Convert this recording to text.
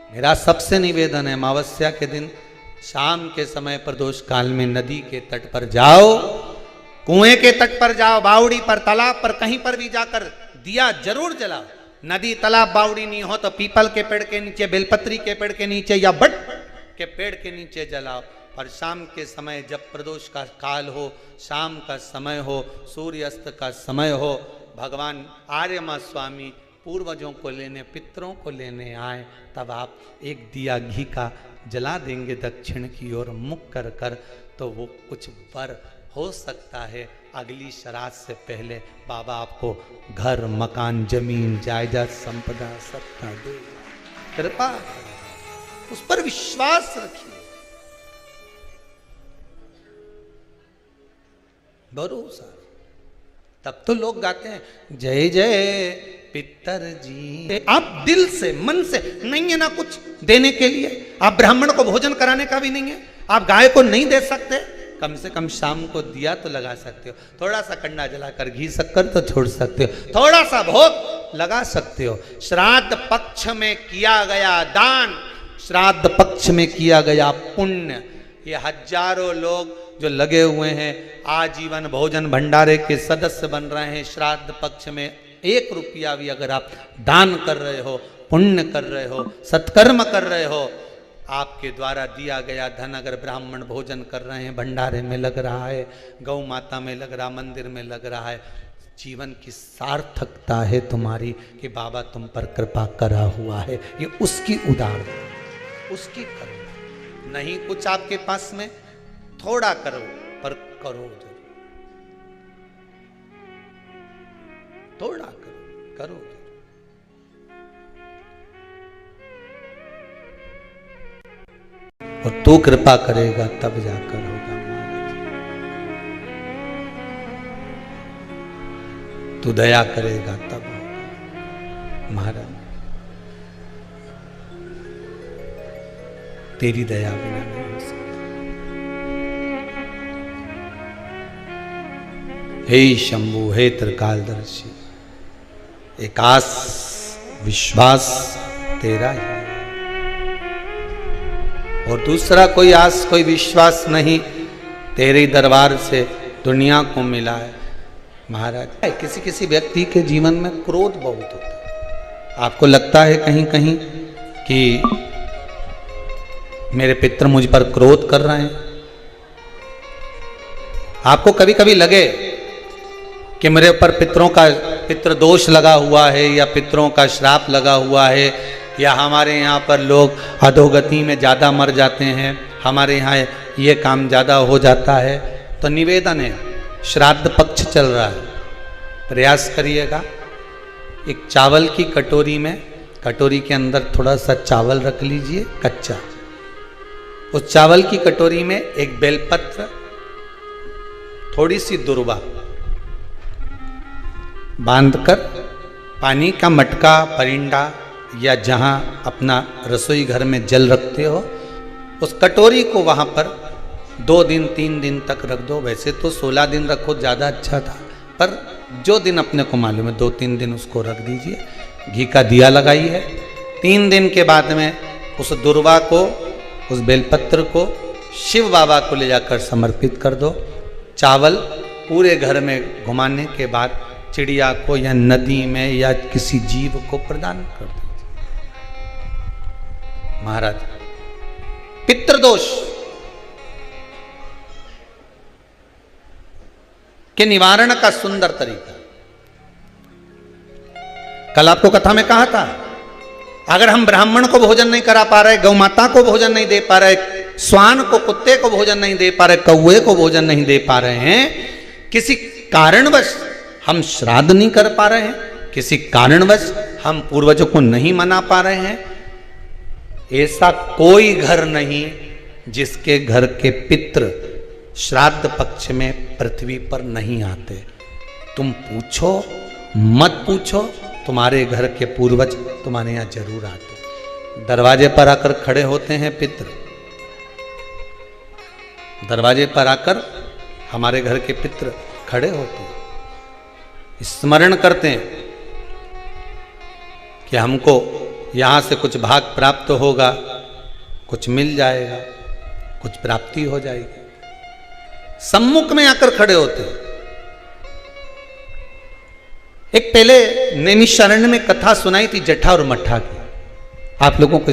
मेरा सबसे निवेदन है, अमावस्या के दिन शाम के समय प्रदोष काल में नदी के तट पर जाओ, कुएं के तट पर जाओ, बावड़ी पर, तालाब पर, कहीं पर भी जाकर दिया जरूर जलाओ। नदी तालाब बावड़ी नहीं हो तो पीपल के पेड़ के नीचे, बेलपत्री के पेड़ के नीचे या बट के पेड़ के नीचे जलाओ। पर शाम के समय जब प्रदोष का काल हो, शाम का समय हो, सूर्यास्त का समय हो, भगवान आर्यमा स्वामी पूर्वजों को लेने, पितरों को लेने आए, तब आप एक दिया घी का जला देंगे दक्षिण की ओर मुख कर कर, तो वो कुछ वर हो सकता है। अगली श्राद्ध से पहले बाबा आपको घर, मकान, जमीन, जायदाद, संपदा सत्ता दे। कृपा उस पर विश्वास रखिए, भरोसा। तब तो लोग गाते हैं जय जय पितर जी। आप दिल से, मन से नहीं है ना कुछ देने के लिए, आप ब्राह्मण को भोजन कराने का भी नहीं है, आप गाय को नहीं दे सकते, कम से कम शाम को दिया तो लगा सकते हो, थोड़ा सा कंडा जलाकर घी शक्कर तो छोड़ सकते हो, थोड़ा सा भोग लगा सकते हो। श्राद्ध पक्ष में किया गया दान, श्राद्ध पक्ष में किया गया पुण्य, ये हजारों लोग जो लगे हुए हैं आजीवन भोजन भंडारे के सदस्य बन रहे हैं, श्राद्ध पक्ष में 1 रुपया भी अगर आप दान कर रहे हो, पुण्य कर रहे हो, सत्कर्म कर रहे हो, आपके द्वारा दिया गया धन अगर ब्राह्मण भोजन कर रहे हैं, भंडारे में लग रहा है, गौ माता में लग रहा, मंदिर में लग रहा है, जीवन की सार्थकता है तुम्हारी कि बाबा तुम पर कृपा करा हुआ है। ये उसकी उदारता, उसकी करो। नहीं कुछ आपके पास में, थोड़ा करो पर करो जरूर, थोड़ा करो, करो जरूर। और तू कृपा करेगा तब जाकर होगा महाराज, तू दया करेगा तब होगा महाराज, तेरी दया बिना नहीं हो सकता। हे शंभु, हे त्रिकालदर्शी, एक आस विश्वास तेरा ही, और दूसरा कोई आस कोई विश्वास नहीं, तेरे दरबार से दुनिया को मिला है महाराज। किसी किसी व्यक्ति के जीवन में क्रोध बहुत होता है, आपको लगता है कहीं कहीं कि मेरे पितर मुझ पर क्रोध कर रहे हैं, आपको कभी कभी लगे कि मेरे ऊपर पितरों का पितृ दोष लगा हुआ है या पितरों का श्राप लगा हुआ है, या हमारे यहाँ पर लोग अधोगति में ज़्यादा मर जाते हैं, हमारे यहाँ ये काम ज़्यादा हो जाता है, तो निवेदन है, श्राद्ध पक्ष चल रहा है, प्रयास करिएगा एक चावल की कटोरी में, कटोरी के अंदर थोड़ा सा चावल रख लीजिए कच्चा, उस चावल की कटोरी में एक बेलपत्र, थोड़ी सी दुर्वा बांधकर पानी का मटका, परिंडा या जहां अपना रसोई घर में जल रखते हो, उस कटोरी को वहां पर 2 दिन 3 दिन तक रख दो। वैसे तो 16 दिन रखो ज़्यादा अच्छा था, पर जो दिन अपने को मालूम है 2-3 दिन उसको रख दीजिए। घी का दिया लगाइए। 3 दिन के बाद में उस दुर्वा को, उस बेलपत्र को शिव बाबा को ले जाकर समर्पित कर दो। चावल पूरे घर में घुमाने के बाद चिड़िया को या नदी में या किसी जीव को प्रदान कर दो। महाराज, पितृदोष के निवारण का सुंदर तरीका, कल आपको कथा में कहा था, अगर हम ब्राह्मण को भोजन नहीं करा पा रहे, गौ माता को भोजन नहीं दे पा रहे, श्वान को, कुत्ते को भोजन नहीं दे पा रहे, कौवे को भोजन नहीं दे पा रहे हैं, किसी कारणवश हम श्राद्ध नहीं कर पा रहे हैं, किसी कारणवश हम पूर्वजों को नहीं मना पा रहे हैं, ऐसा कोई घर नहीं जिसके घर के पितृ श्राद्ध पक्ष में पृथ्वी पर नहीं आते। तुम पूछो मत पूछो, तुम्हारे घर के पूर्वज तुम्हारे यहाँ जरूर आते। दरवाजे पर आकर खड़े होते हैं पितृ, दरवाजे पर आकर हमारे घर के पितृ खड़े होते हैं, स्मरण करते हैं कि हमको यहां से कुछ भाग प्राप्त होगा, कुछ मिल जाएगा, कुछ प्राप्ति हो जाएगी। सम्मुख में आकर खड़े होते हैं। एक पहले नैमिषारण्य में कथा सुनाई थी जट्ठा और मट्ठा की, आप लोगों को